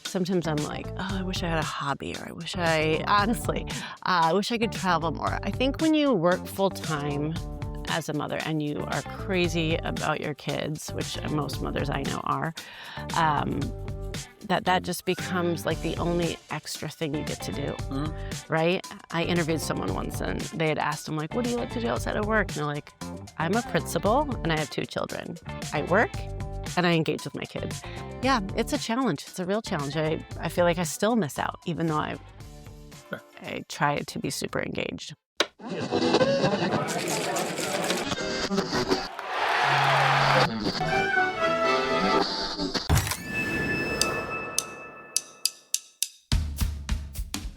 Sometimes I'm like, oh, I wish I had a hobby, or I wish I could travel more. I think when you work full time as a mother and you are crazy about your kids, which most mothers I know are, that just becomes like the only extra thing you get to do, right? I interviewed someone once and they had asked them, like, what do you like to do outside of work? And they're like, I'm a principal and I have 2 children. I work and I engage with my kids. Yeah, it's a challenge. It's a real challenge. I feel like I still miss out, even though I try to be super engaged.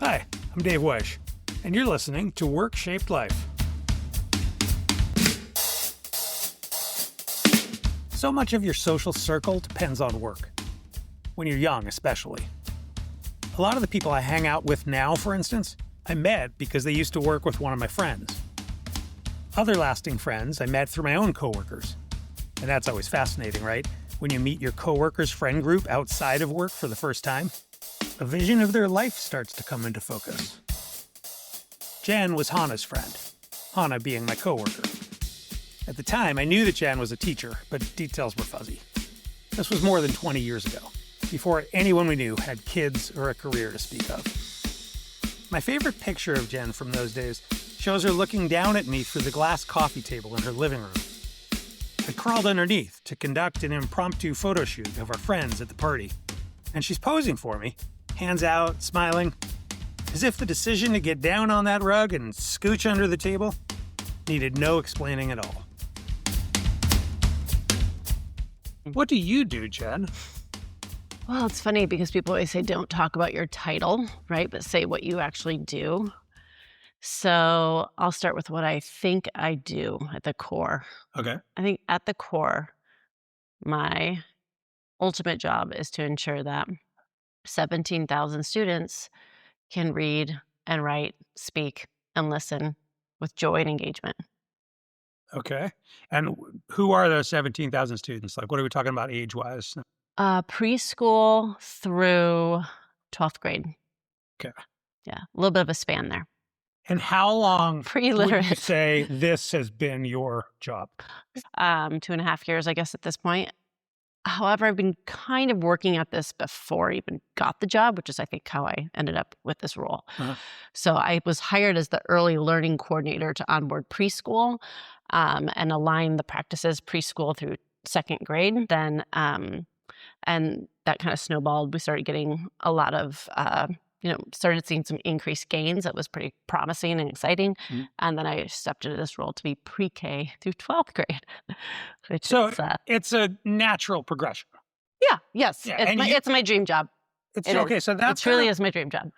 Hi, I'm Dave Weich, and you're listening to Work-Shaped Life. So much of your social circle depends on work, when you're young especially. A lot of the people I hang out with now, for instance, I met because they used to work with one of my friends. Other lasting friends I met through my own coworkers. And that's always fascinating, right? When you meet your coworkers' friend group outside of work for the first time, a vision of their life starts to come into focus. Jen was Hannah's friend, Hannah being my coworker. At the time, I knew that Jen was a teacher, but details were fuzzy. This was more than 20 years ago, before anyone we knew had kids or a career to speak of. My favorite picture of Jen from those days shows her looking down at me through the glass coffee table in her living room. I crawled underneath to conduct an impromptu photo shoot of our friends at the party, and she's posing for me, hands out, smiling, as if the decision to get down on that rug and scooch under the table needed no explaining at all. What do you do, Jen? Well, it's funny because people always say don't talk about your title, right? But say what you actually do. So I'll start with what I think I do at the core. Okay. I think at the core, my ultimate job is to ensure that 17,000 students can read and write, speak, and listen with joy and engagement. Okay. And who are those 17,000 students? Like, what are we talking about age-wise? Preschool through 12th grade. Okay. Yeah, a little bit of a span there. And how long Pre-literate. would you say this has been your job? 2.5 years, I guess, at this point. However, I've been kind of working at this before I even got the job, which is, I think, how I ended up with this role. So I was hired as the early learning coordinator to onboard preschool and align the practices preschool through 2nd grade. Then, and that kind of snowballed. We started getting a lot of, started seeing some increased gains. That was pretty promising and exciting. And then I stepped into this role to be pre-K through 12th grade. It's a natural progression. Yeah, yes. Yeah, It's my dream job. It truly is my dream job.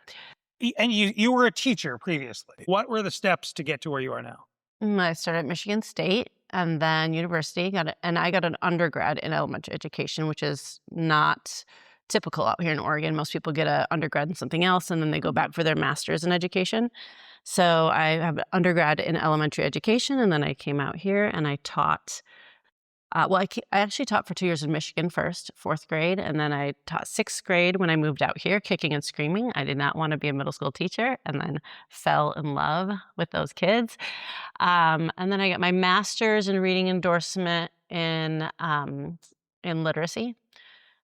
And you were a teacher previously. What were the steps to get to where you are now? I started at Michigan State and then university, and I got an undergrad in elementary education, which is not typical out here in Oregon. Most people get an undergrad in something else, and then they go back for their master's in education. So I have an undergrad in elementary education, and then I came out here and I taught. I actually taught for 2 years in Michigan first, 4th grade, and then I taught 6th grade when I moved out here, kicking and screaming. I did not want to be a middle school teacher, and then fell in love with those kids. And then I got my master's in reading endorsement in literacy.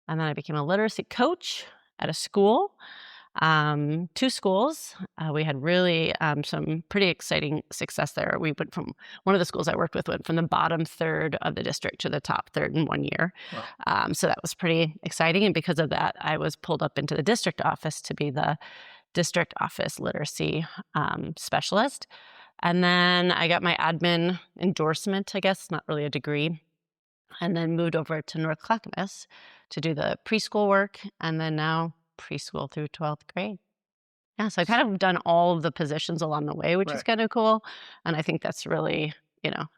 And then I became a literacy coach at a school, 2 schools. We had really some pretty exciting success there. We went from, one of the schools I worked with went from the bottom third of the district to the top third in 1 year. Wow. So that was pretty exciting. And because of that, I was pulled up into the district office to be the district office literacy specialist. And then I got my admin endorsement, I guess, not really a degree, and then moved over to North Clackamas to do the preschool work, and then now preschool through 12th grade. Yeah, so I kind of done all of the positions along the way, which is kind of cool. And I think that's really,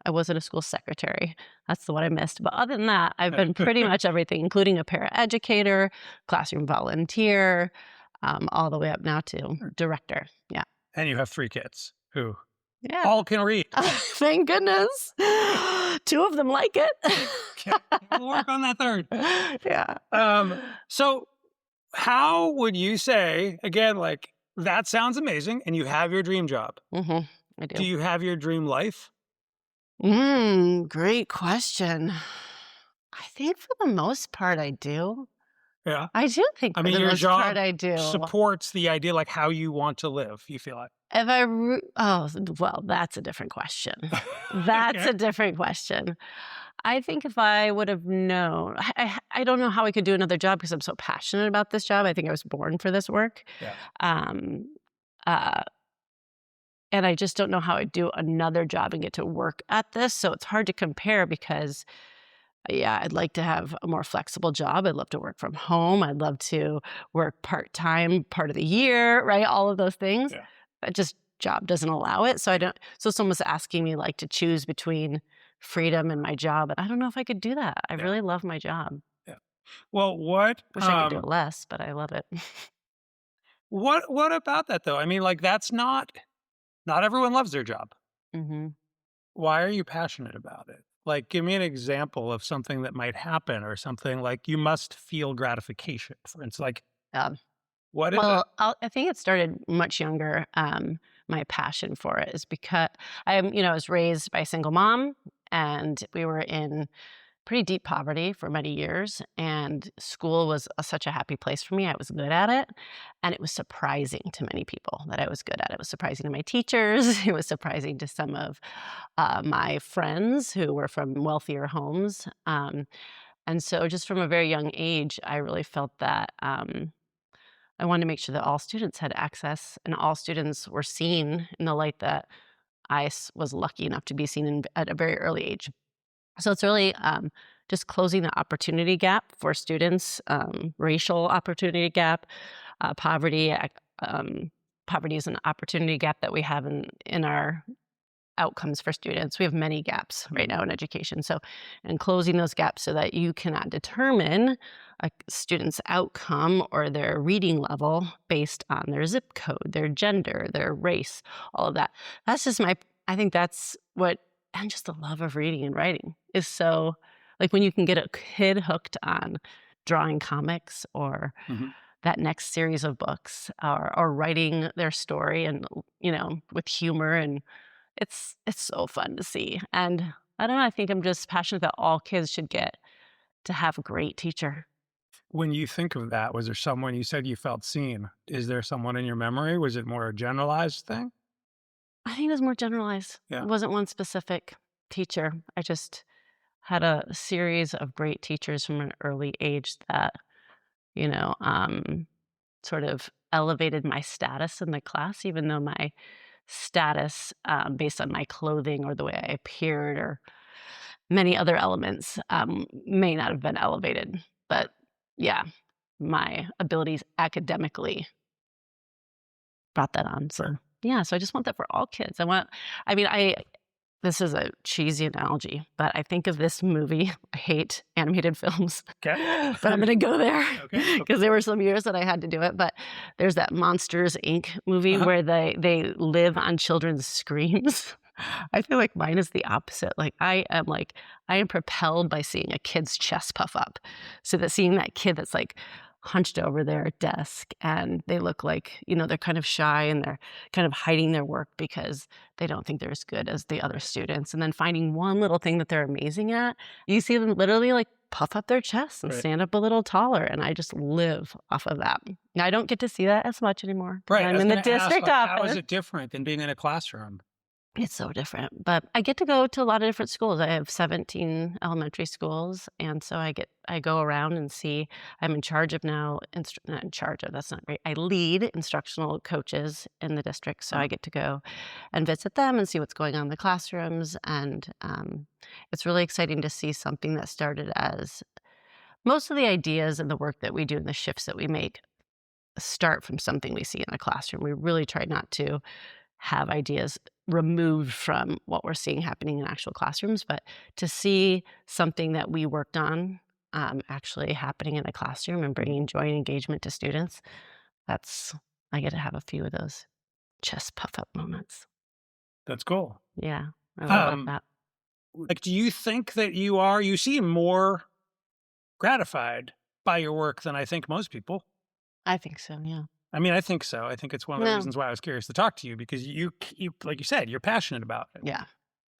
I wasn't a school secretary. That's the one I missed. But other than that, I've been pretty much everything, including a paraeducator, classroom volunteer, all the way up now to director. Yeah. And you have 3 kids who all can read. Thank goodness. 2 of them like it. Okay. We'll work on that 3rd. Yeah. So How would you say, again, like, that sounds amazing, and you have your dream job. I Do do. you have your dream life? Great question. I think for the most part I do. Yeah. I do think I for mean, the your most part job I do. supports the idea, like, how you want to live, you feel like. If I oh, well, that's a different question. That's Okay. a different question. I think if I would have known, I don't know how I could do another job because I'm so passionate about this job. I think I was born for this work. Yeah. Um, uh, and I just don't know how I'd do another job and get to work at this. So it's hard to compare because, yeah, I'd like to have a more flexible job. I'd love to work from home. I'd love to work part-time part of the year, right? All of those things. Yeah. But just job doesn't allow it. So I don't, so someone's asking me like to choose between freedom and my job. And I don't know if I could do that. I Yeah. really love my job. Yeah. Well, what, Wish I could do it less, but I love it. what about that though? I mean, like, that's not everyone loves their job. hmm Why are you passionate about it? Like, give me an example of something that might happen or something like you must feel gratification. For instance, like, Um, what is it? well, I think it started much younger. My passion for it is because I was raised by a single mom, and we were in pretty deep poverty for many years, and school was such a happy place for me. I was good at it, and it was surprising to many people that I was good at it. It was surprising to my teachers. It was surprising to some of my friends who were from wealthier homes. And so just from a very young age, I really felt that I wanted to make sure that all students had access and all students were seen in the light that was lucky enough to be seen at a very early age. So it's really just closing the opportunity gap for students, racial opportunity gap, poverty. Poverty is an opportunity gap that we have in our outcomes for students. We have many gaps right now in education. So, and closing those gaps so that you cannot determine a student's outcome or their reading level based on their zip code, their gender, their race, all of that. That's just I think that's what, and just the love of reading and writing is so, like when you can get a kid hooked on drawing comics or Mhm. that next series of books or writing their story and, with humor, and it's so fun to see. And I don't know, I think I'm just passionate that all kids should get to have a great teacher. When you think of that, was there someone you said you felt seen? Is there someone in your memory? Was it more a generalized thing? I think it was more generalized. Yeah. It wasn't one specific teacher. I just had a series of great teachers from an early age that, you know, um, sort of elevated my status in the class, even though my status based on my clothing or the way I appeared or many other elements may not have been elevated. But yeah, my abilities academically brought that on. So yeah, so I just want that for all kids. I mean, this is a cheesy analogy, but I think of this movie. I hate animated films, Okay. but I'm going to go there Okay. because there were some years that I had to do it. But there's that Monsters Inc. movie Uh-huh. where they live on children's screams. I feel like mine is the opposite. Like I am propelled by seeing a kid's chest puff up. So that seeing that kid that's like hunched over their desk and they look like, they're kind of shy and they're kind of hiding their work because they don't think they're as good as the other students. And then finding one little thing that they're amazing at, you see them literally like puff up their chest and Right. stand up a little taller. And I just live off of that. Now, I don't get to see that as much anymore. Right. I I'm was in the gonna ask, district like, office. how is it different than being in a classroom? It's so different, but I get to go to a lot of different schools. I have 17 elementary schools, and so I go around and see. I'm in charge of now, not in charge of, that's not great. I lead instructional coaches in the district, so I get to go and visit them and see what's going on in the classrooms, and it's really exciting to see something that started as most of the ideas and the work that we do and the shifts that we make start from something we see in the classroom. We really try not to have ideas removed from what we're seeing happening in actual classrooms, but to see something that we worked on actually happening in a classroom and bringing joy and engagement to students, I get to have a few of those chest puff up moments. That's cool. Yeah, I really like Um, that. Like, do you think that you seem more gratified by your work than I think most people? I think so, yeah. I mean, I think so. I think it's one of the reasons why I was curious to talk to you, because you, like you said, you're passionate about it. Yeah.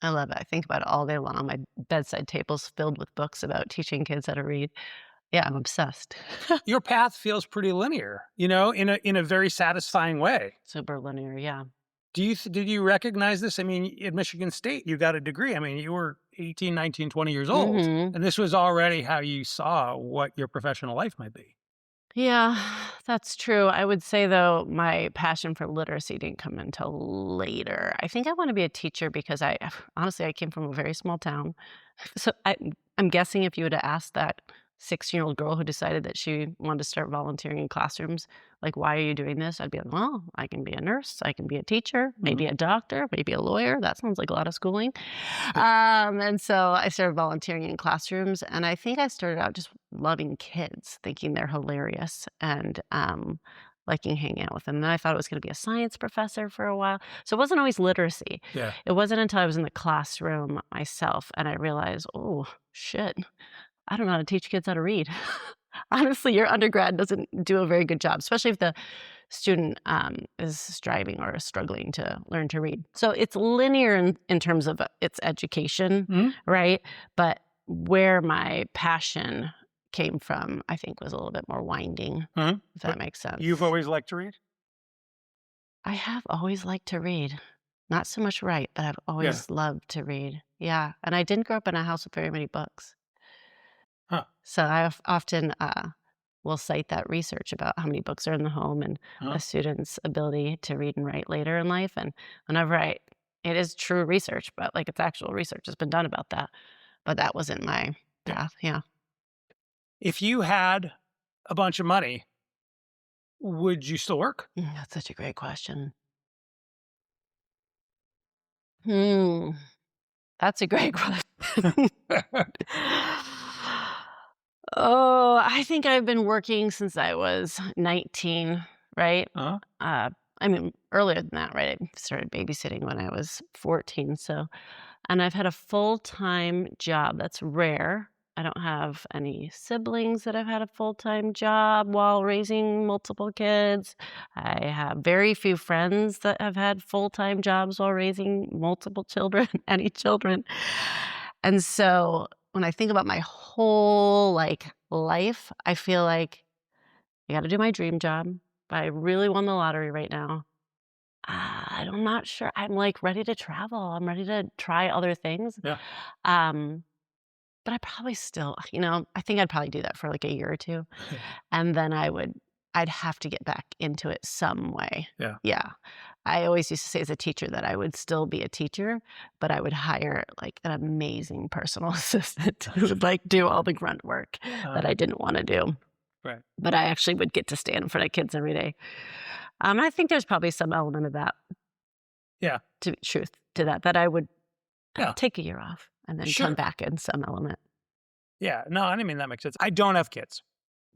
I love it. I think about it all day long. My bedside table's filled with books about teaching kids how to read. Yeah, I'm obsessed. Your path feels pretty linear, in a very satisfying way. Super linear, yeah. Did you recognize this? I mean, at Michigan State, you got a degree. I mean, you were 18, 19, 20 years old, Mhm. and this was already how you saw what your professional life might be. Yeah, that's true. I would say, though, my passion for literacy didn't come until later. I think I want to be a teacher because honestly, I came from a very small town. So I'm guessing if you would have asked that 16-year-old girl who decided that she wanted to start volunteering in classrooms, like, why are you doing this? I'd be like, well, I can be a nurse, I can be a teacher, maybe a doctor, maybe a lawyer. That sounds like a lot of schooling. And so I started volunteering in classrooms, and I think I started out just loving kids, thinking they're hilarious, and liking hanging out with them. And then I thought it was going to be a science professor for a while. So it wasn't always literacy. Yeah. It wasn't until I was in the classroom myself and I realized, oh, shit, I don't know how to teach kids how to read. Honestly, your undergrad doesn't do a very good job, especially if the student is striving or is struggling to learn to read. So it's linear in terms of its education, right? But where my passion came from, I think, was a little bit more winding, if that makes sense. You've always liked to read? I have always liked to read. Not so much write, but I've always loved to read. Yeah. And I didn't grow up in a house with very many books. Huh. So I often will cite that research about how many books are in the home and a student's ability to read and write later in life. And whenever it is true research, but like it's actual research has been done about that. But that wasn't my path. Yeah. If you had a bunch of money, would you still work? That's such a great question. That's a great question. Oh, I think I've been working since I was 19, right? I mean, earlier than that, right? I started babysitting when I was 14. And I've had a full-time job. That's rare. I don't have any siblings that have had a full-time job while raising multiple kids. I have very few friends that have had full-time jobs while raising multiple children, any children. And so when I think about my whole life, I feel like I got to do my dream job. But I really won the lottery right now. I'm not sure. I'm ready to travel. I'm ready to try other things. Yeah. But I probably still, I think I'd probably do that for a year or two. And then I'd have to get back into it some way. Yeah. Yeah. I always used to say as a teacher that I would still be a teacher, but I would hire an amazing personal assistant who would do all the grunt work that I didn't want to do. Right. But I actually would get to stand in front of kids every day. I think there's probably some element of that. Yeah. To be truth to that I would take a year off and then come back in some element. Yeah. No, I mean, that makes sense. I don't have kids,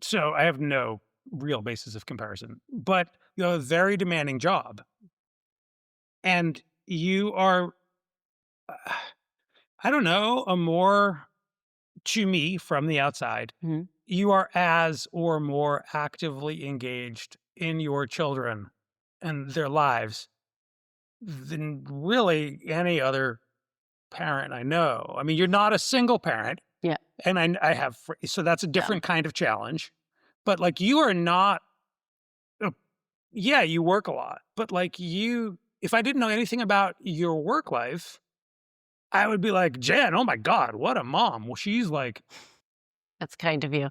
so I have no real basis of comparison. But you have a very demanding job. And you are, I don't know, to me from the outside, you are as or more actively engaged in your children and their lives than really any other parent I know. I mean, you're not a single parent. Yeah. And I have, so that's a different kind of challenge. But you are not, you work a lot. But if I didn't know anything about your work life, I would be like, Jen, oh my God, what a mom. Well, she's That's kind of you.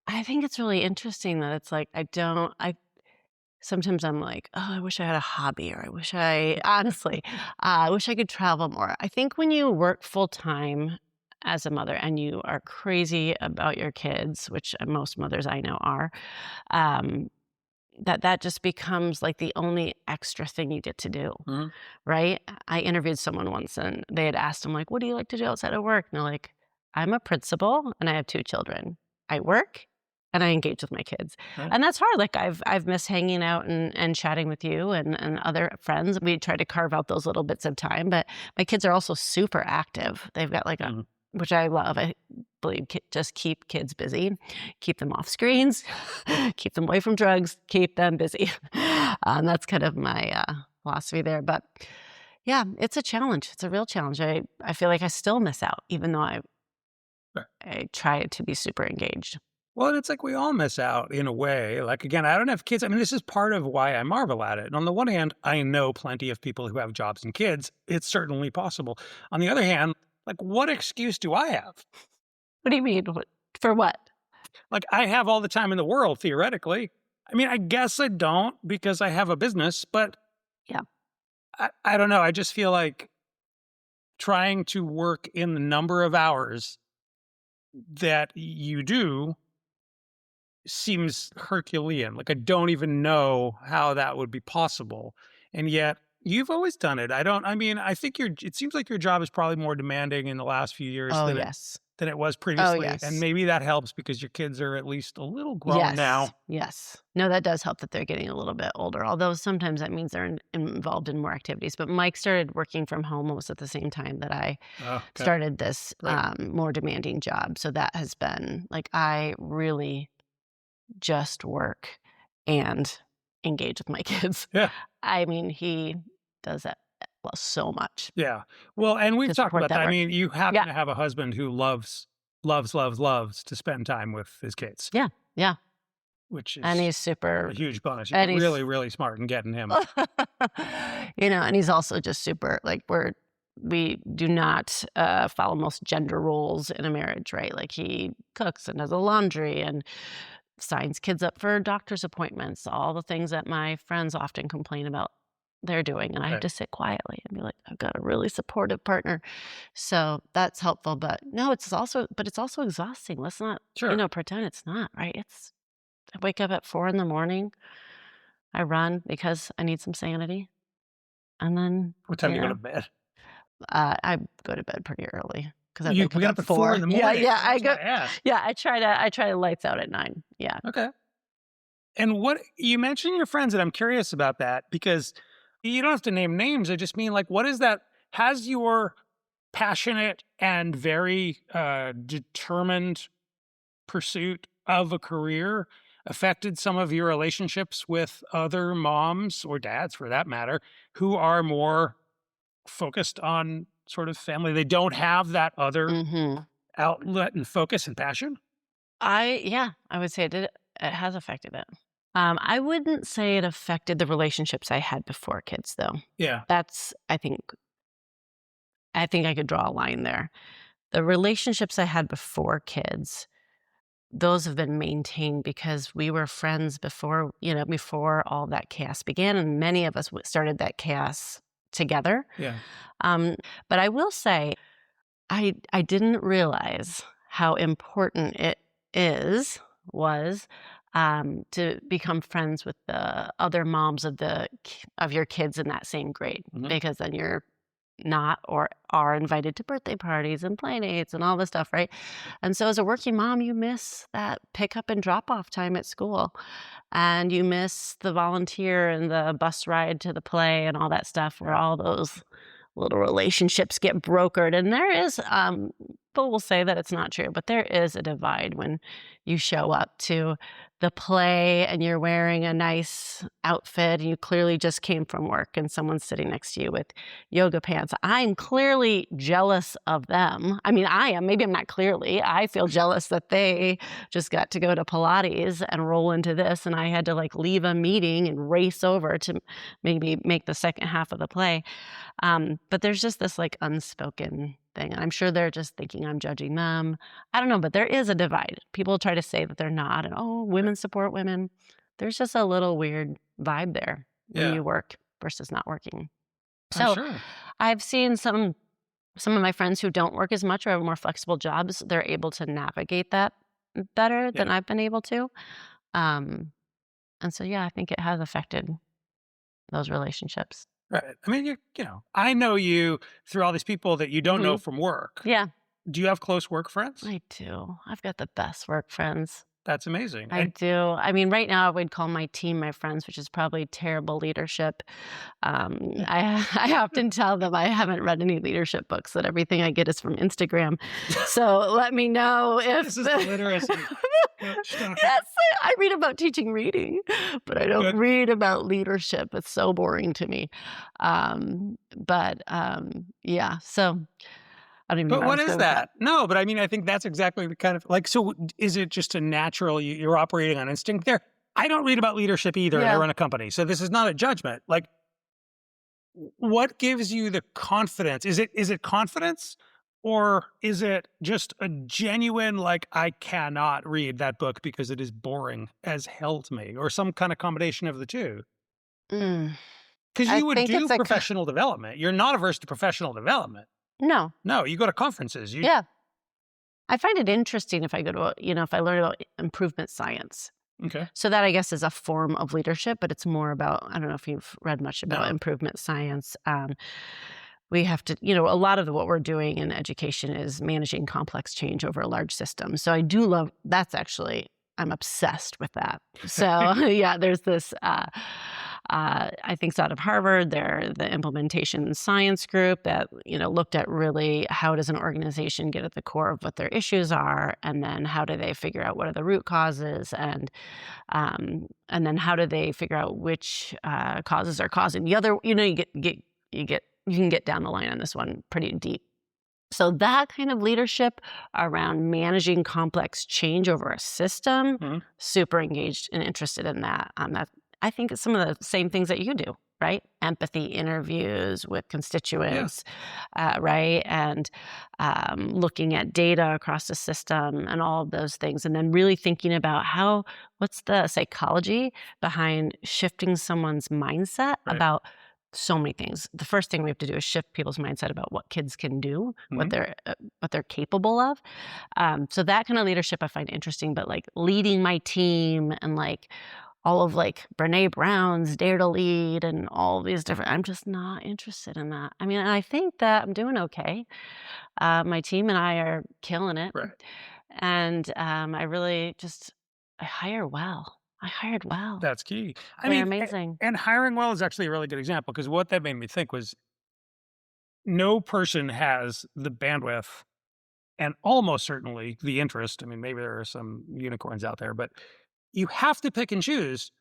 I think it's really interesting that it's sometimes I'm like, oh, I wish I had a hobby, or honestly, I wish I could travel more. I think when you work full time as a mother and you are crazy about your kids, which most mothers I know are, that just becomes the only extra thing you get to do, right? I interviewed someone once and they had asked them what do you like to do outside of work? And they're like, I'm a principal and I have 2 children. I work and I engage with my kids. And that's hard. I've missed hanging out and chatting with you and other friends. We try to carve out those little bits of time, but my kids are also super active. They've got a which I love. I believe just keep kids busy, keep them off screens, keep them away from drugs, keep them busy. That's kind of my philosophy there. But yeah, it's a challenge. It's a real challenge. I feel like I still miss out, even though I try to be super engaged. Well, it's like we all miss out in a way. Like, again, I don't have kids. I mean, this is part of why I marvel at it. And on the one hand, I know plenty of people who have jobs and kids. It's certainly possible. On the other hand, like, what excuse do I have? What do you mean? For what? Like, I have all the time in the world, theoretically. I mean, I guess I don't because I have a business, but yeah, I don't know. I just feel like trying to work in the number of hours that you do seems Herculean. Like, I don't even know how that would be possible. And yet you've always done it. I think it seems like your job is probably more demanding in the last few years than it was previously. Oh, yes. And maybe that helps because your kids are at least a little grown now. Yes. No, that does help that they're getting a little bit older, although sometimes that means they're involved in more activities. But Mike started working from home almost at the same time that I started this more demanding job. So that has been like, I really just work and engage with my kids. Yeah. I mean, he does that so much. Yeah. Well, and we've talked about that. work. I mean, you happen to have a husband who loves to spend time with his kids. Yeah. Yeah. Which is and he's super a huge bonus. You're really, really smart in getting him. And he's also just super, like, we do not follow most gender roles in a marriage, right? Like, he cooks and does the laundry and signs kids up for doctor's appointments, all the things that my friends often complain about they're doing. And I have to sit quietly and be like, I've got a really supportive partner. So that's helpful. But no, it's also exhausting. Let's not, pretend it's not, right? I wake up at 4 a.m. I run because I need some sanity. And then what time do you go to bed? I go to bed pretty early. Because you get up at 4 in the morning. Yeah, I go. Yeah, I try to lights out at 9. Yeah. Okay. And what you mentioned your friends, and I'm curious about that because you don't have to name names. I just mean, like, what is that? Has your passionate and very determined pursuit of a career affected some of your relationships with other moms or dads, for that matter, who are more focused on sort of family? They don't have that other outlet and focus and passion? I would say it has affected it. I wouldn't say it affected the relationships I had before kids, though. Yeah. That's, I think I could draw a line there. The relationships I had before kids, those have been maintained because we were friends before all that chaos began. And many of us started that chaos together. Yeah. But I will say, I didn't realize how important it was to become friends with the other moms of your kids in that same grade, because then you're not or are invited to birthday parties and play dates and all this stuff, right? And so as a working mom, you miss that pickup and drop off time at school, and you miss the volunteer and the bus ride to the play and all that stuff, where all those little relationships get brokered. And there is, people will say that it's not true, but there is a divide when you show up to the play and you're wearing a nice outfit and you clearly just came from work and someone's sitting next to you with yoga pants. I'm clearly jealous of them. I mean, I am. Maybe I'm not clearly. I feel jealous that they just got to go to Pilates and roll into this, and I had to leave a meeting and race over to maybe make the second half of the play. But there's just this unspoken thing. And I'm sure they're just thinking I'm judging them. I don't know, but there is a divide. People try to say that they're not, and women support women. There's just a little weird vibe there when you work versus not working. So I've seen some of my friends who don't work as much or have more flexible jobs, they're able to navigate that better than I've been able to. And so, I think it has affected those relationships. Right. I mean, I know you through all these people that you don't know from work. Yeah. Do you have close work friends? I do. I've got the best work friends. That's amazing. I do. I mean, right now I would call my team my friends, which is probably terrible leadership. I often tell them I haven't read any leadership books, that everything I get is from Instagram. So let me know if This is the literacy. Yes, I read about teaching reading, but I don't Good. read about leadership. It's so boring to me. Yeah, so I don't even know But where I what was is going with that? No, but I mean, I think that's exactly the kind of like, so is it just a natural, you're operating on instinct there? I don't read about leadership either, and I Yeah. run a company. So this is not a judgment. Like, what gives you the confidence? Is it confidence, or is it just a genuine, like, I cannot read that book because it is boring as hell to me, or some kind of combination of the two? Mm, Because I you would think do it's a professional development. You're not averse to professional development. no. No, you go to conferences. Yeah. I find it interesting if I go to if I learn about improvement science. Okay. So that, I guess, is a form of leadership, but it's more about, I don't know if you've read much about No. improvement science. We have to, a lot of what we're doing in education is managing complex change over a large system. So I do love, that's actually, I'm obsessed with that. So yeah, there's this, I think it's out of Harvard. They're the implementation science group that, looked at really how does an organization get at the core of what their issues are, and then how do they figure out what are the root causes, and then how do they figure out which causes are causing the other. You can get down the line on this one pretty deep. So that kind of leadership around managing complex change over a system, Mhm. super engaged and interested in that. I think it's some of the same things that you do, right? Empathy interviews with constituents, right? And looking at data across the system and all of those things. And then really thinking about what's the psychology behind shifting someone's mindset Right. about so many things. The first thing we have to do is shift people's mindset about what kids can do, what they're capable of. So that kind of leadership I find interesting, but like leading my team and like all of like Brene Brown's Dare to Lead and all these different, I'm just not interested in that. I mean, and I think that I'm doing okay. My team and I are killing it. Right. And I really I hire well. I hired well. That's key. They're amazing. And hiring well is actually a really good example, because what that made me think was no person has the bandwidth and almost certainly the interest. I mean, maybe there are some unicorns out there, but you have to pick and choose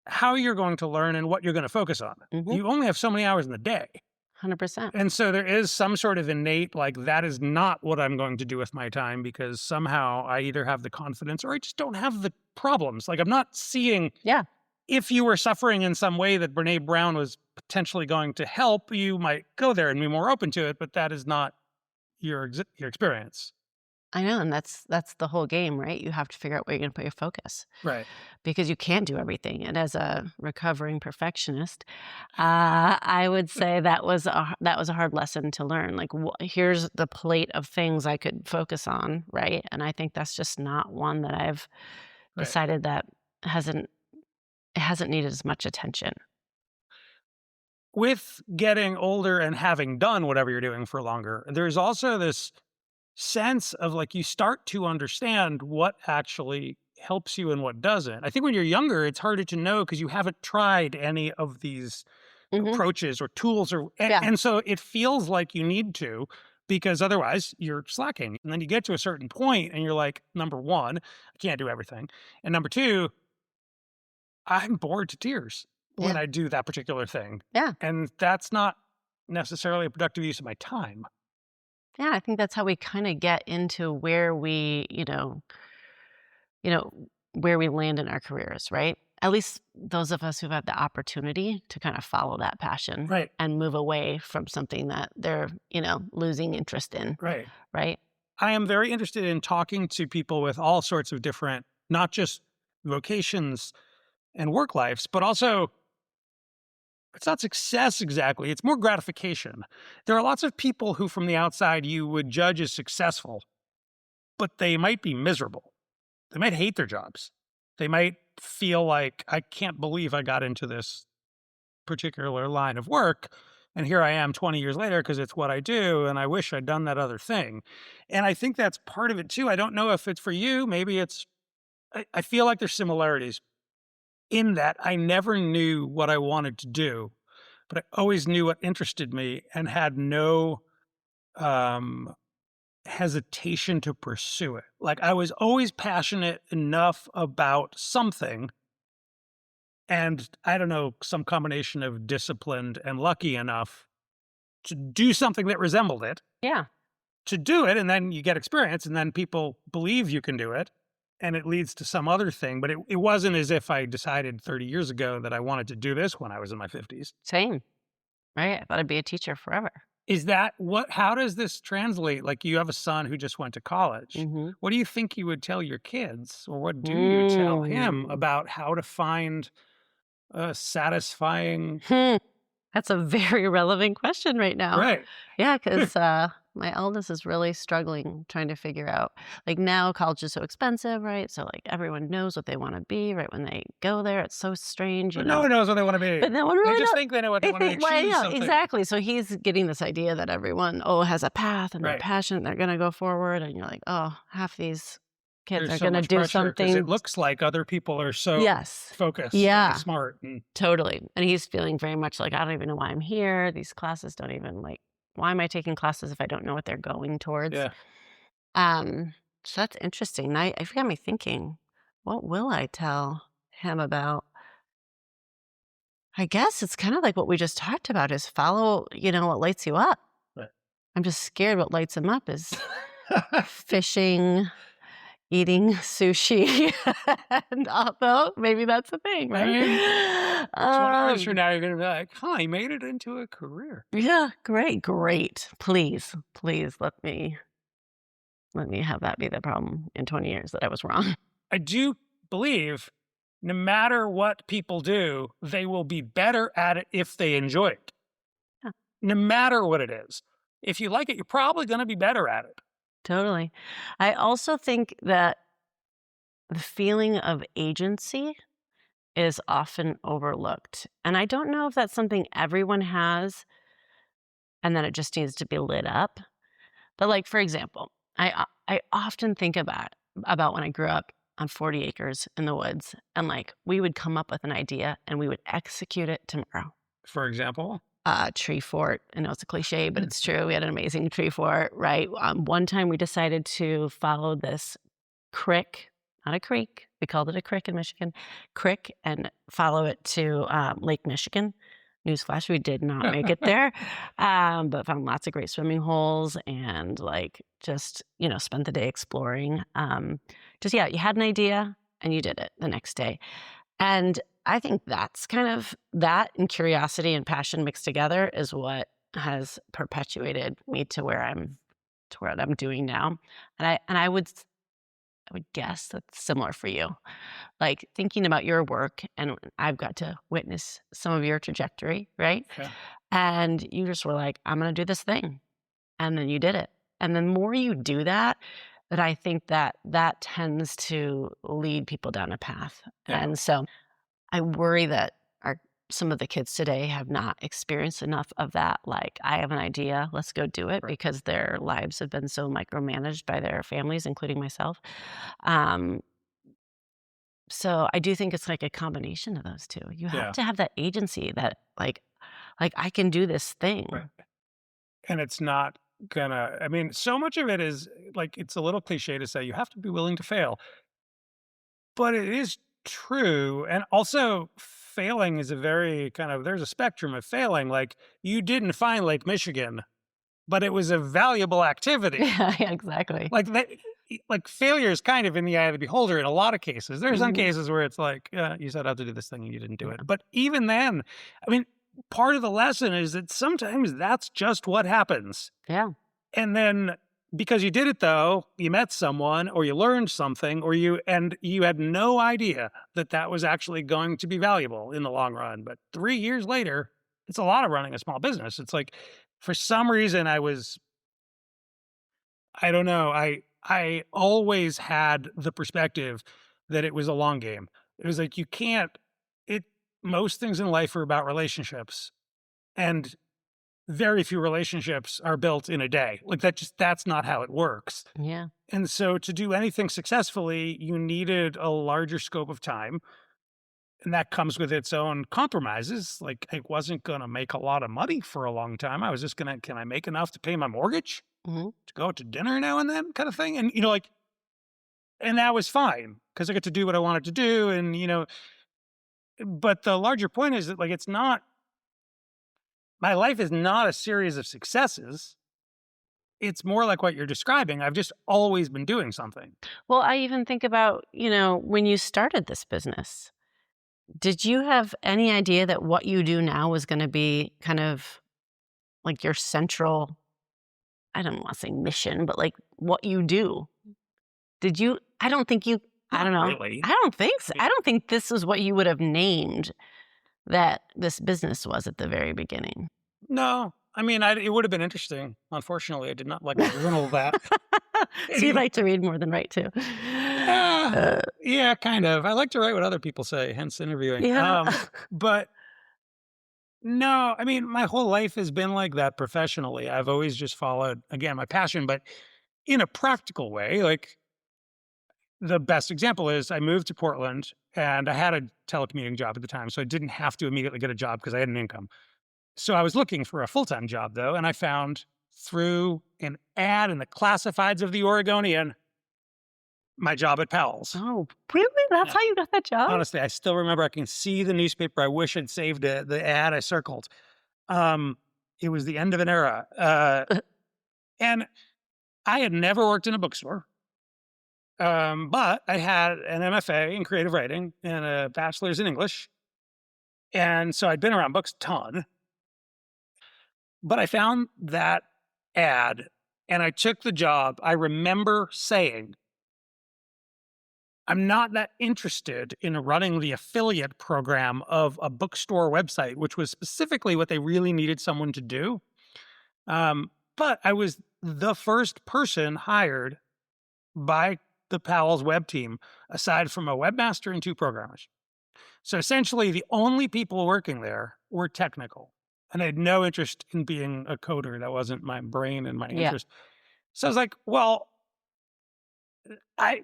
how you're going to learn and what you're going to focus on. Mhm. You only have so many hours in the day. 100%. And so there is some sort of innate, like, that is not what I'm going to do with my time, because somehow I either have the confidence or I just don't have the problems. Like, I'm not seeing, Yeah. if you were suffering in some way that Brene Brown was potentially going to help, you might go there and be more open to it, but that is not your experience. I know, and that's the whole game, right? You have to figure out where you're going to put your focus Right. because you can't do everything. And as a recovering perfectionist, I would say that was a hard lesson to learn. Like, here's the plate of things I could focus on, right? And I think that's just not one that I've Right. decided that hasn't needed as much attention. With getting older and having done whatever you're doing for longer, there's also this sense of, like, you start to understand what actually helps you and what doesn't. I think when you're younger, it's harder to know because you haven't tried any of these Mhm. approaches or tools, Yeah. and so it feels like you need to, because otherwise you're slacking. And then you get to a certain point and you're like, number one, I can't do everything. And number two, I'm bored to tears when Yeah. I do that particular thing. Yeah. And that's not necessarily a productive use of my time. Yeah, I think that's how we kind of get into where where we land in our careers, right? At least those of us who've had the opportunity to kind of follow that passion Right. and move away from something that they're, losing interest in, Right. right? I am very interested in talking to people with all sorts of different, not just vocations and work lives, but also, it's not success exactly, it's more gratification. There are lots of people who from the outside you would judge as successful, but they might be miserable. They might hate their jobs. They might feel like, I can't believe I got into this particular line of work, and here I am 20 years later because it's what I do, and I wish I'd done that other thing. And I think that's part of it too. I don't know if it's for you. Maybe it's I feel like there's similarities in that I never knew what I wanted to do, but I always knew what interested me and had no um, hesitation to pursue it. Like I was always passionate enough about something, and I don't know, some combination of disciplined and lucky enough to do something that resembled it, Yeah. to do it, and then you get experience, and then people believe you can do it, and it leads to some other thing. But it wasn't as if I decided 30 years ago that I wanted to do this when I was in my 50s. Same. Right? I thought I'd be a teacher forever. Is that what, how does this translate? Like you have a son who just went to college. Mhm. What do you think you would tell your kids, or what do you tell him Mm. about how to find a satisfying, That's a very relevant question right now. right? Yeah, because my eldest is really struggling trying to figure out, like now college is so expensive, right? So like everyone knows what they want to be right when they go there. It's so strange, you But no one know. knows what they want to be. But no one They really just knows. think they know what they They want to think, achieve. well, yeah, Something. exactly. So he's getting this idea that everyone, has a path and they're Right. passionate, they're going to go forward. And you're like, oh, half these kids There's are so going to much do pressure 'cause something. it looks like other people are so Yes. focused, Yeah. and smart. And Totally. And he's feeling very much like, I don't even know why I'm here. These classes don't even like, why am I taking classes if I don't know what they're going towards? yeah, So that's interesting. I got me thinking, what will I tell him about? I guess it's kind of like what we just talked about is follow, what lights you up. Right. I'm just scared what lights him up is fishing, eating sushi. And although maybe that's the thing, right? Right. 20 years from now, you're going to be like, huh, he made it into a career. Yeah, great. Please let me have that be the problem in 20 years that I was wrong. I do believe no matter what people do, they will be better at it if they enjoy it. Yeah. No matter what it is. If you like it, you're probably going to be better at it. Totally. I also think that the feeling of agency is often overlooked. And I don't know if that's something everyone has and then it just needs to be lit up. But like, for example, I often think about when I grew up on 40 acres in the woods and like we would come up with an idea and we would execute it tomorrow. For example, Tree fort. I know it's a cliche, but it's true. We had an amazing tree fort, right? One time we decided to follow this crick, not a creek. We called it a crick in Michigan, crick, and follow it to Lake Michigan. Newsflash, we did not make it there, but found lots of great swimming holes and like just, spent the day exploring. You had an idea and you did it the next day. And I think that's kind of that and curiosity and passion mixed together is what has perpetuated me to where I'm doing now. And I would guess that's similar for you. Like thinking about your work, and I've got to witness some of your trajectory, right? yeah. And you just were like, I'm going to do this thing. And then you did it. And the more you do that I think that tends to lead people down a path. Yeah. And so I worry that some of the kids today have not experienced enough of that. Like, I have an idea, let's go do it, Right. because their lives have been so micromanaged by their families, including myself. So I do think it's like a combination of those two. You have Yeah. to have that agency that like I can do this thing. Right. And it's not gonna, I mean, so much of it is like, it's a little cliche to say you have to be willing to fail, but it is true. And also, failing is a very kind of, there's a spectrum of failing. Like, you didn't find Lake Michigan, but it was a valuable activity. Yeah, exactly. Like that, like failure is kind of in the eye of the beholder in a lot of cases. There are some Mhm. cases where it's like, you set out to do this thing and you didn't do Yeah. it. But even then, I mean, part of the lesson is that sometimes that's just what happens. Yeah. And then because you did it though, you met someone or you learned something or you had no idea that that was actually going to be valuable in the long run. But 3 years later, it's a lot of running a small business. It's like, for some reason I don't know. I always had the perspective that it was a long game. It was like, most things in life are about relationships. And very few relationships are built in a day. Like that's not how it works. Yeah. And so to do anything successfully, you needed a larger scope of time. And that comes with its own compromises. Like I wasn't going to make a lot of money for a long time. I was just going to, can I make enough to pay my mortgage, to go out to dinner now and then kind of thing? And, and that was fine because I get to do what I wanted to do. And, but the larger point is that it's not, my life is not a series of successes. It's more like what you're describing. I've just always been doing something. Well, I even think about, when you started this business, did you have any idea that what you do now was going to be kind of like your central, I don't want to say mission, but what you do? Did you, I don't think you, I don't know. Really? I don't think so. I don't think this is what you would have named that this business was at the very beginning. No. I mean, it would have been interesting. Unfortunately, I did not like to journal that. So you like to read more than write too? Yeah, kind of. I like to write what other people say, hence interviewing. Yeah. But no, I mean, my whole life has been like that professionally. I've always just followed, again, my passion, but in a practical way. The best example is I moved to Portland and I had a telecommuting job at the time, so I didn't have to immediately get a job because I had an income. So I was looking for a full-time job, though, and I found through an ad in the classifieds of the Oregonian my job at Powell's. Oh, really? That's how you got that job? Honestly, I still remember. I can see the newspaper. I wish I'd saved the ad I circled. It was the end of an era. And I had never worked in a bookstore. But I had an MFA in creative writing and a bachelor's in English. And so I'd been around books a ton. But I found that ad and I took the job. I remember saying, I'm not that interested in running the affiliate program of a bookstore website, which was specifically what they really needed someone to do. But I was the first person hired by the Powell's web team, aside from a webmaster and 2 programmers. So essentially, the only people working there were technical. And I had no interest in being a coder. That wasn't my brain and my interest. So I was like, well,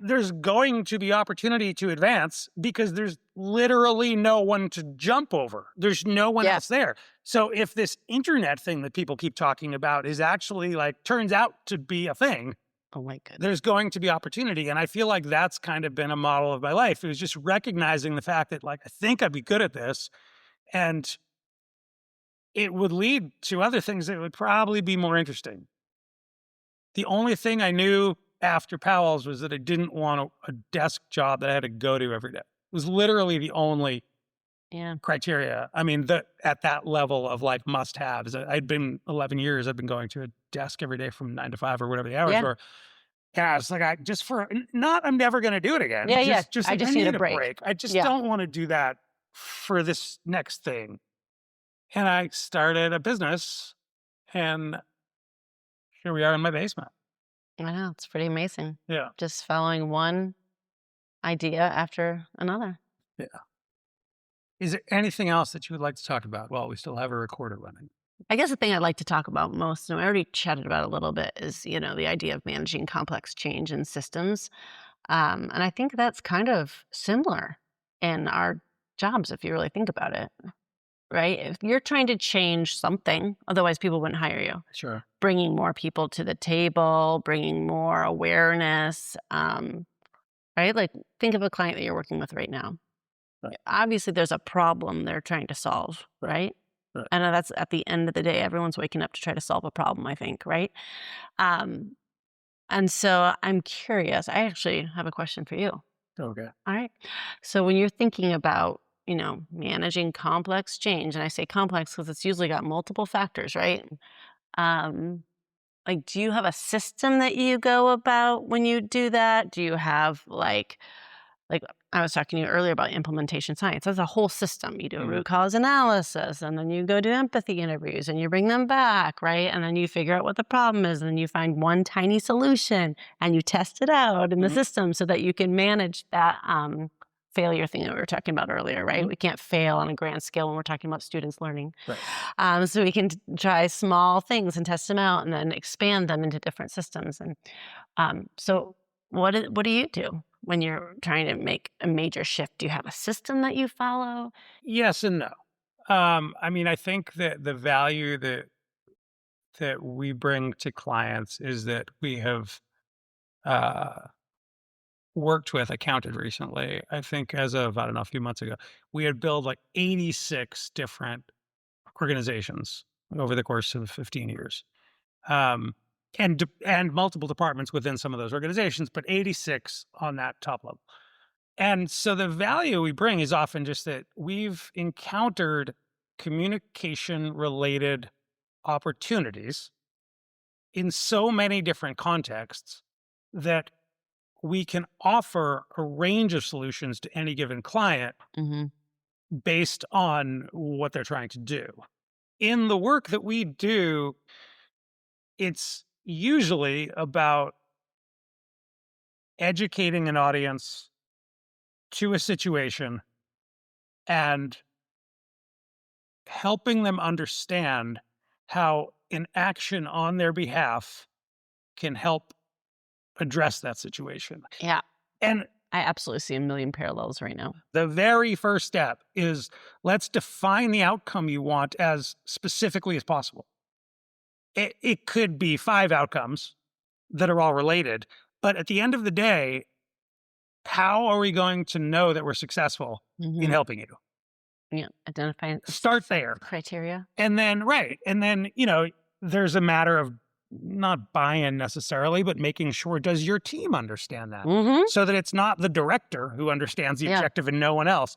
there's going to be opportunity to advance because there's literally no one to jump over. There's no one else there. So if this internet thing that people keep talking about is actually turns out to be a thing, oh my goodness, there's going to be opportunity. And I feel like that's kind of been a model of my life. It was just recognizing the fact that I think I'd be good at this. And it would lead to other things that would probably be more interesting. The only thing I knew after Powell's was that I didn't want a desk job that I had to go to every day. It was literally the only criteria. I mean, at that level of must-haves. I'd been 11 years, I've been going to a desk every day from 9 to 5 or whatever the hours were. Yeah, it's I'm never going to do it again. I just need a break. I just don't want to do that for this next thing. And I started a business, and here we are in my basement. I know, it's pretty amazing. Yeah. Just following one idea after another. Yeah. Is there anything else that you would like to talk about while we still have a recorder running? I guess the thing I'd like to talk about most, and I already chatted about it a little bit, is, the idea of managing complex change in systems. And I think that's kind of similar in our jobs, if you really think about it. Right? If you're trying to change something, otherwise people wouldn't hire you. Sure. Bringing more people to the table, bringing more awareness, right? Think of a client that you're working with right now. Right. Obviously, there's a problem they're trying to solve, right? Right. I know that's at the end of the day, everyone's waking up to try to solve a problem, I think, right? And so I'm curious. I actually have a question for you. Okay. All right. So when you're thinking about managing complex change. And I say complex because it's usually got multiple factors, right? Do you have a system that you go about when you do that? Do you have like I was talking to you earlier about implementation science. That's a whole system. You do a root cause analysis, and then you go do empathy interviews, and you bring them back, right? And then you figure out what the problem is, and then you find one tiny solution, and you test it out in the system so that you can manage that failure thing that we were talking about earlier, right? We can't fail on a grand scale when we're talking about students learning. Right. So we can try small things and test them out and then expand them into different systems. And so what do you do when you're trying to make a major shift? Do you have a system that you follow? Yes and no. I mean, I think that the value that we bring to clients is that we have worked with, I counted recently, I think as of, I don't know, a few months ago, we had built like 86 different organizations over the course of 15 years. And multiple departments within some of those organizations, but 86 on that top level. And so the value we bring is often just that we've encountered communication-related opportunities in so many different contexts that we can offer a range of solutions to any given client based on what they're trying to do. In the work that we do, it's usually about educating an audience to a situation and helping them understand how an action on their behalf can help address that situation. Yeah. And I absolutely see a million parallels right now. the very first step is let's define the outcome you want as specifically as possible. It could be 5 outcomes that are all related, but at the end of the day, how are we going to know that we're successful in helping you? Yeah, identifying Start there. criteria. And then, there's a matter of not buy-in necessarily, but making sure, does your team understand that? So that it's not the director who understands the objective and no one else.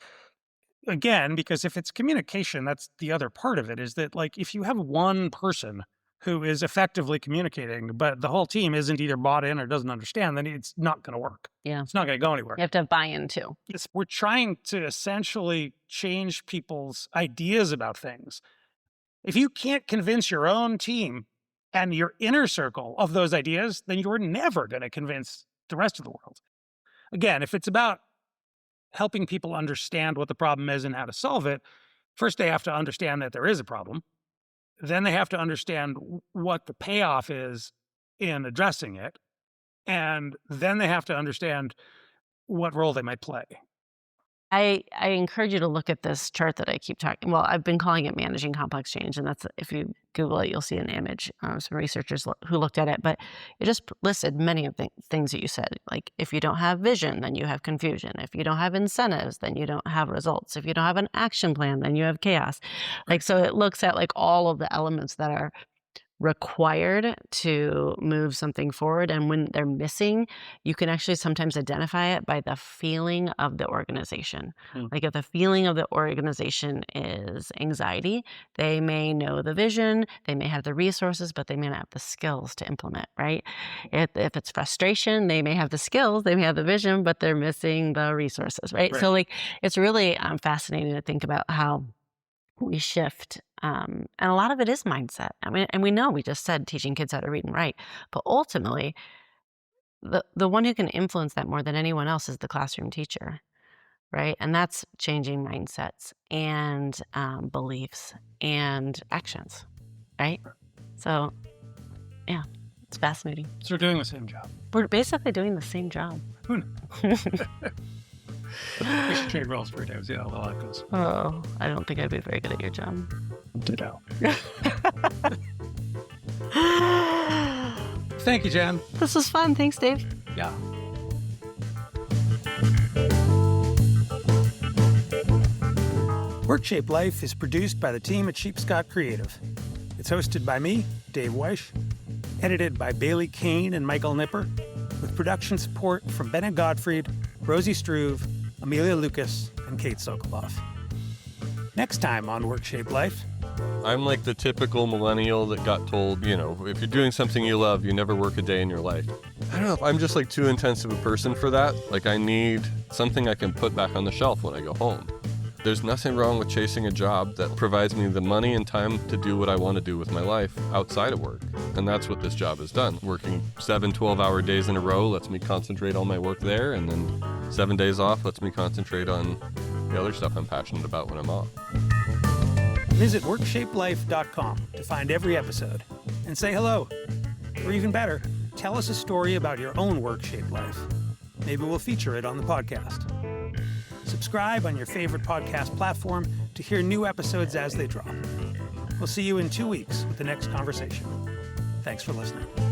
Again, because if it's communication, that's the other part of it, is that like if you have one person who is effectively communicating, but the whole team isn't either bought in or doesn't understand, then it's not going to work. Yeah. It's not going to go anywhere. You have to have buy-in too. We're trying to essentially change people's ideas about things. If you can't convince your own team and your inner circle of those ideas, then you're never going to convince the rest of the world. Again, if it's about helping people understand what the problem is and how to solve it, first they have to understand that there is a problem. Then they have to understand what the payoff is in addressing it. And then they have to understand what role they might play. I encourage you to look at this chart that I keep talking. Well, I've been calling it managing complex change, and that's, if you Google it, you'll see an image. Some researchers who looked at it, but it just listed many of the things that you said. Like if you don't have vision, then you have confusion. If you don't have incentives, then you don't have results. If you don't have an action plan, then you have chaos. Like so, it looks at like all of the elements that are required to move something forward, and when they're missing, you can actually sometimes identify it by the feeling of the organization. Like if the feeling of the organization is anxiety, they may know the vision, they may have the resources, but they may not have the skills to implement, right? If it's frustration, they may have the skills, they may have the vision, but they're missing the resources, right? So like it's really fascinating to think about how we shift. And a lot of it is mindset. I mean, and we know, we just said teaching kids how to read and write, but ultimately the one who can influence that more than anyone else is the classroom teacher, right? And that's changing mindsets and beliefs and actions, right? So yeah, it's fascinating. So we're doing the same job. We're basically doing the same job. Who knows? We should trade roles for a day. See how well that goes. Oh, I don't think I'd be very good at your job. Ditto. Thank you, Jen. This was fun. Thanks, Dave. Yeah. Work-Shaped Life is produced by the team at Sheepscott Creative. It's hosted by me, Dave Weich, edited by Bailey Cain and Michael Nipper, with production support from Benna Gottfried, Rosie Struve, Amelia Lukas, and Kate Sokoloff. Next time on Work-Shaped Life. I'm like the typical millennial that got told, if you're doing something you love, you never work a day in your life. I don't know, I'm just like too intensive a person for that. Like I need something I can put back on the shelf when I go home. There's nothing wrong with chasing a job that provides me the money and time to do what I want to do with my life outside of work. And that's what this job has done. Working 7 12-hour days in a row lets me concentrate on my work there, and then 7 days off lets me concentrate on the other stuff I'm passionate about when I'm off. Visit workshapelife.com to find every episode and say hello. Or even better, tell us a story about your own work-shaped life. Maybe we'll feature it on the podcast. Subscribe on your favorite podcast platform to hear new episodes as they drop. We'll see you in 2 weeks with the next conversation. Thanks for listening.